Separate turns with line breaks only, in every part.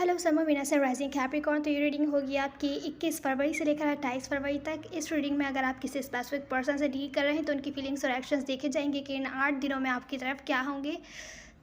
Hello summer Venus and rising Capricorn. तो ये reading होगी आपकी 21 फरवरी से लेकर 28 फरवरी तक। इस रीडिंग में अगर आप किसी स्पेसिफिक पर्सन से डील कर रहे हैं तो उनकी फीलिंग्स और एक्शंस देखे जाएंगे कि इन 8 दिनों में आपकी तरफ क्या होंगे।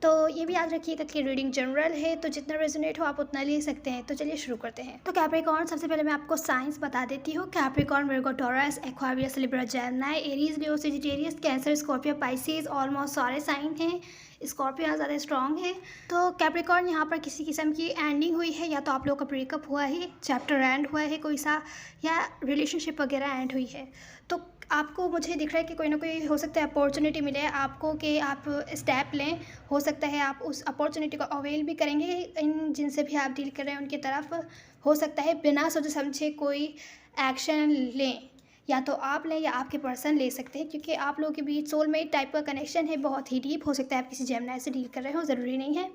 तो ये भी याद रखिएगा कि रीडिंग जनरल है, तो जितना रेजोनेट हो आप उतना ले सकते हैं। तो चलिए शुरू करते हैं। तो कैप्रिकॉर्न, सबसे पहले मैं आपको साइंस बता देती हूँ। Capricorn, Virgo, Taurus, Aquarius, Libra, Gemini, Aries, Leo, Sagittarius, Cancer, Scorpio, Pisces, almost सारे साइन हैं। स्कॉर्पियो यहाँ ज़्यादा स्ट्रॉन्ग है। तो कैप्रिकॉर्न, यहाँ पर किसी किस्म की एंडिंग हुई है, या तो आप लोगों का ब्रेकअप हुआ है, चैप्टर एंड हुआ है कोई सा, या रिलेशनशिप वगैरह एंड हुई है। तो आपको मुझे दिख रहा है कि कोई ना कोई हो सकता है अपॉर्चुनिटी मिले आपको कि आप स्टेप लें। हो सकता है आप उस अपॉर्चुनिटी को अवेल भी करेंगे इन जिनसे भी आप डील कर रहे हैं उनकी तरफ। हो सकता है बिना सोचे समझे कोई एक्शन लें, या तो आप लें या आपके पर्सन ले सकते हैं, क्योंकि आप लोगों के बीच सोलमेट टाइप का कनेक्शन है, बहुत ही डीप। हो सकता है आप किसी जेमिनी से डील कर रहे हो, ज़रूरी नहीं है।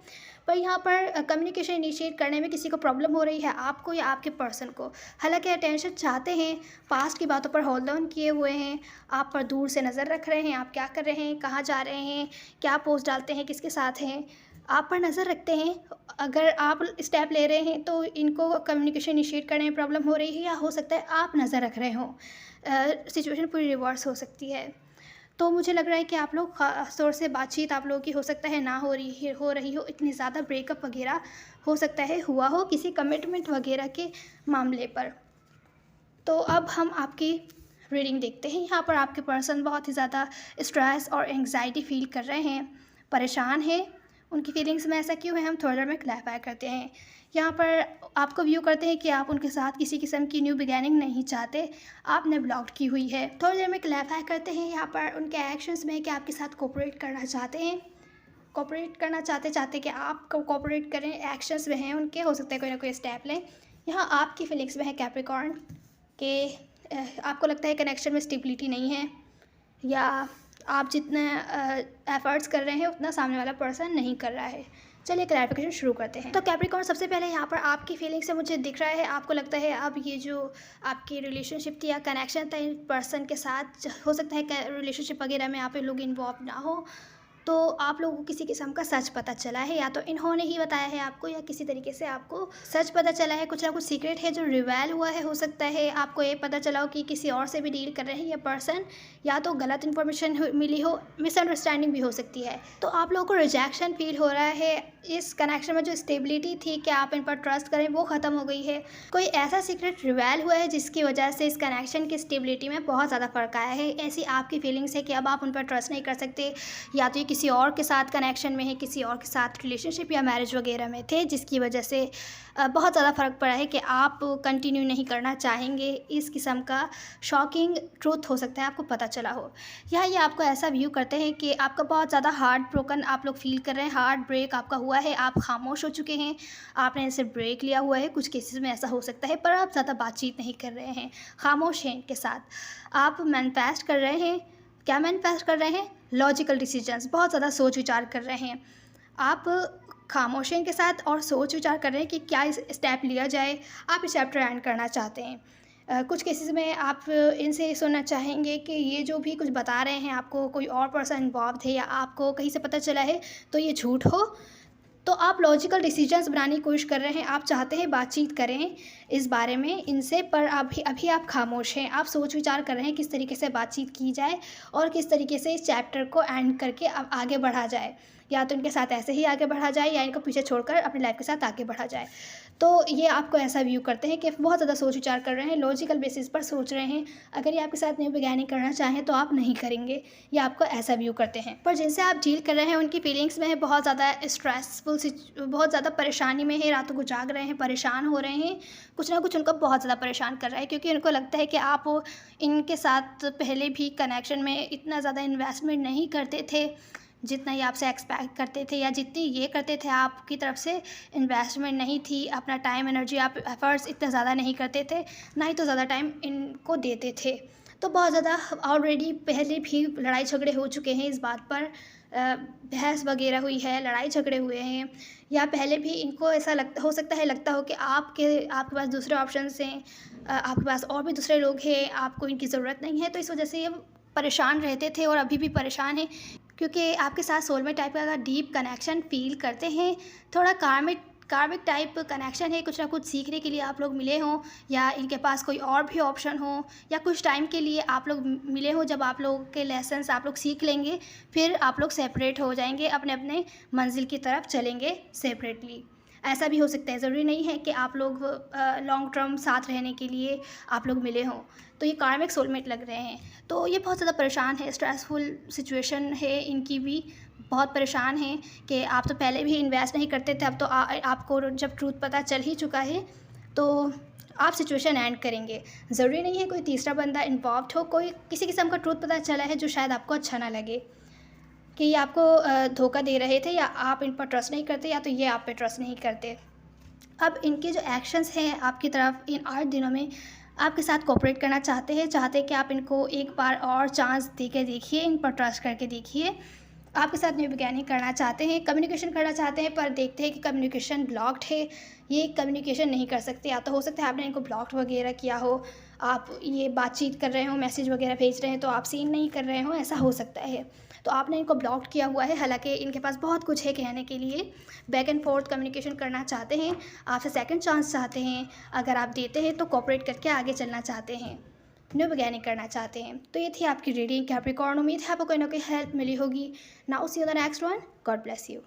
पर यहाँ पर कम्युनिकेशन इनिशिएट करने में किसी को प्रॉब्लम हो रही है, आपको या आपके पर्सन को। हालांकि अटेंशन चाहते हैं, पास्ट की बातों पर होल्ड ऑन किए हुए हैं, आप पर दूर से नज़र रख रहे हैं, आप क्या कर रहे हैं, कहाँ जा रहे हैं, क्या पोस्ट डालते हैं, किसके साथ हैं, आप पर नज़र रखते हैं। अगर आप स्टेप ले रहे हैं तो इनको कम्युनिकेशन इनिशिएट करने में प्रॉब्लम हो रही है, या हो सकता है आप नज़र रख रहे हों। सिचुएशन पूरी रिवर्स हो सकती है। तो मुझे लग रहा है कि आप लोग ख़ास तौर से बातचीत आप लोगों की हो सकता है ना हो रही हो इतनी ज़्यादा, ब्रेकअप वगैरह हो सकता है हुआ हो किसी कमिटमेंट वगैरह के मामले पर। तो अब हम आपकी रीडिंग देखते हैं। यहाँ पर आपके पर्सन बहुत ही ज़्यादा स्ट्रेस और एंग्जाइटी फील कर रहे हैं, परेशान हैं। उनकी फीलिंग्स में ऐसा क्यों है, हम थोड़ी देर में क्लैरिफाई करते हैं। यहाँ पर आपको व्यू करते हैं कि आप उनके साथ किसी किस्म की न्यू बिगैनिंग नहीं चाहते, आपने ब्लॉक की हुई है। थोड़ी देर में क्लैरिफाई करते हैं यहाँ पर उनके एक्शंस में कि आपके साथ कोऑपरेट करना चाहते हैं। कोऑपरेट करना चाहते कि आप कोऑपरेट करें, एक्शंस में हैं उनके, हो सकता है कोई ना कोई स्टेप लें। यहाँ आपकी फीलिंग्स में है कैप्रिकॉर्न कि आपको लगता है कनेक्शन में स्टेबिलिटी नहीं है, या आप जितने एफर्ट्स कर रहे हैं उतना सामने वाला पर्सन नहीं कर रहा है। चलिए क्लैरिफिकेशन शुरू करते हैं। तो कैप्रिकॉर्न, सबसे पहले यहाँ पर आपकी फीलिंग से मुझे दिख रहा है, आपको लगता है अब ये जो आपकी रिलेशनशिप थी या कनेक्शन था इन पर्सन के साथ, हो सकता है रिलेशनशिप वगैरह में आप लोग इन्वॉल्व ना हो, तो आप लोगों को किसी किस्म का सच पता चला है, या तो इन्होंने ही बताया है आपको, या किसी तरीके से आपको सच पता चला है, कुछ ना कुछ सीक्रेट है जो रिवेल हुआ है। हो सकता है आपको ये पता चला हो कि किसी और से भी डील कर रहे हैं ये पर्सन, या तो गलत इन्फॉर्मेशन मिली हो, मिसअंडरस्टैंडिंग भी हो सकती है। तो आप लोगों को रिजेक्शन फील हो रहा है, इस कनेक्शन में जो स्टेबिलिटी थी कि आप इन पर ट्रस्ट करें वो ख़त्म हो गई है। कोई ऐसा सीक्रेट रिवेल हुआ है जिसकी वजह से इस कनेक्शन की स्टेबिलिटी में बहुत ज़्यादा फ़र्क आया है। ऐसी आपकी फीलिंग्स है कि अब आप उन पर ट्रस्ट नहीं कर सकते, या तो ये किसी और के साथ कनेक्शन में है, किसी और के साथ रिलेशनशिप या मैरिज वगैरह में थे, जिसकी वजह से बहुत ज़्यादा फ़र्क पड़ा है कि आप कंटिन्यू नहीं करना चाहेंगे। इस किस्म का शॉकिंग ट्रूथ हो सकता है आपको पता चला हो। या ये आपको ऐसा व्यू करते हैं कि आपका बहुत ज़्यादा हार्ट ब्रोकन आप लोग फील कर रहे हैं, हार्ट ब्रेक आपका हुआ है, आप खामोश हो चुके हैं, आपने इनसे ब्रेक लिया हुआ है। कुछ केसेस में ऐसा हो सकता है, पर आप ज़्यादा बातचीत नहीं कर रहे हैं, खामोश हैं इनके साथ। आप मैनिफेस्ट कर रहे हैं, क्या मैनिफेस्ट कर रहे हैं, लॉजिकल डिसीजंस, बहुत ज़्यादा सोच विचार कर रहे हैं। आप खामोश हैं इनके साथ और सोच विचार कर रहे हैं कि क्या इस स्टेप लिया जाए। आप इस चैप्टर एंड करना चाहते हैं। कुछ केसेस में आप इनसे सुनना चाहेंगे कि ये जो भी कुछ बता रहे हैं आपको, कोई और पर्सन इन्वॉल्व है या आपको कहीं से पता चला है तो ये झूठ हो। तो आप लॉजिकल डिसीजंस बनाने की कोशिश कर रहे हैं, आप चाहते हैं बातचीत करें इस बारे में इनसे, पर अभी आप खामोश हैं। आप सोच विचार कर रहे हैं किस तरीके से बातचीत की जाए और किस तरीके से इस चैप्टर को एंड करके अब आगे बढ़ा जाए, या तो इनके साथ ऐसे ही आगे बढ़ा जाए या इनको पीछे छोड़कर अपनी लाइफ के साथ आगे बढ़ा जाए। तो ये आपको ऐसा व्यू करते हैं कि बहुत ज़्यादा सोच विचार कर रहे हैं, लॉजिकल बेसिस पर सोच रहे हैं। अगर ये आपके साथ न्यू बिगैनिंग करना चाहें तो आप नहीं करेंगे, ये आपको ऐसा व्यू करते हैं। पर जिनसे आप डील कर रहे हैं उनकी फीलिंग्स में है बहुत ज़्यादा स्ट्रेसफुल, बहुत ज़्यादा परेशानी में है, रातों को जाग रहे हैं, परेशान हो रहे हैं। कुछ ना कुछ उनको बहुत ज़्यादा परेशान कर रहा है, क्योंकि उनको लगता है कि आप इनके साथ पहले भी कनेक्शन में इतना ज़्यादा इन्वेस्टमेंट नहीं करते थे जितना ये आपसे एक्सपेक्ट करते थे, या जितनी ये करते थे आपकी तरफ से इन्वेस्टमेंट नहीं थी। अपना टाइम, एनर्जी, आप एफर्ट्स इतना ज़्यादा नहीं करते थे, ना ही तो ज़्यादा टाइम इनको देते थे। तो बहुत ज़्यादा ऑलरेडी पहले भी लड़ाई झगड़े हो चुके हैं इस बात पर, बहस वगैरह हुई है, लड़ाई झगड़े हुए हैं, या पहले भी इनको ऐसा लगता हो कि आपके पास दूसरे ऑप्शंस हैं, आपके पास और भी दूसरे लोग हैं, आपको इनकी ज़रूरत नहीं है। तो इस वजह से ये परेशान रहते थे और अभी भी परेशान हैं, क्योंकि आपके साथ सोलमेट टाइप का डीप कनेक्शन फील करते हैं। थोड़ा कार्मिक कार्मिक टाइप कनेक्शन है, कुछ ना कुछ सीखने के लिए आप लोग मिले हों या इनके पास कोई और भी ऑप्शन हो, या कुछ टाइम के लिए आप लोग मिले हों। जब आप लोग के लेसन्स आप लोग सीख लेंगे, फिर आप लोग सेपरेट हो जाएंगे, अपने अपने मंजिल की तरफ चलेंगे सेपरेटली। ऐसा भी हो सकता है, ज़रूरी नहीं है कि आप लोग लॉन्ग टर्म साथ रहने के लिए आप लोग मिले हों। तो ये कार्मिक सोलमेट लग रहे हैं। तो ये बहुत ज़्यादा परेशान है, स्ट्रेसफुल सिचुएशन है इनकी भी, बहुत परेशान हैं कि आप तो पहले भी इन्वेस्ट नहीं करते थे, अब तो आपको जब ट्रूथ पता चल ही चुका है तो आप सिचुएशन एंड करेंगे। ज़रूरी नहीं है कोई तीसरा बंदा इन्वॉल्व्ड हो, कोई किसी किस्म का ट्रूथ पता चला है जो शायद आपको अच्छा ना लगे कि ये आपको धोखा दे रहे थे, या आप इन पर ट्रस्ट नहीं करते, या तो ये आप पे ट्रस्ट नहीं करते। अब इनके जो एक्शंस हैं आपकी तरफ इन 8 दिनों में, आपके साथ कोऑपरेट करना चाहते हैं, कि आप इनको एक बार और चांस दे के देखिए, इन पर ट्रस्ट करके देखिए। आपके साथ न्यू बिगिनिंग करना चाहते हैं, कम्युनिकेशन करना चाहते हैं, पर देखते हैं कि कम्युनिकेशन ब्लॉक्ड है, ये कम्युनिकेशन नहीं कर सकते। या तो हो सकता है आपने इनको ब्लॉक्ड वगैरह किया हो, आप ये बातचीत कर रहे हो, मैसेज वगैरह भेज रहे हैं तो आप सीन नहीं कर रहे हो, ऐसा हो सकता है। तो आपने इनको ब्लॉक्ड किया हुआ है, हालांकि इनके पास बहुत कुछ है कहने के लिए, बैक एंड फोर्थ कम्युनिकेशन करना चाहते हैं, आपसे सेकंड चांस चाहते हैं। अगर आप देते हैं तो कोऑपरेट करके आगे चलना चाहते हैं, न्यू बिगिनिंग करना चाहते हैं। तो ये थी आपकी रीडिंग कैप्रिकॉर्न। उम्मीद है आपको कोई ना कोई हेल्प मिली होगी। Now see you the next one. God bless you.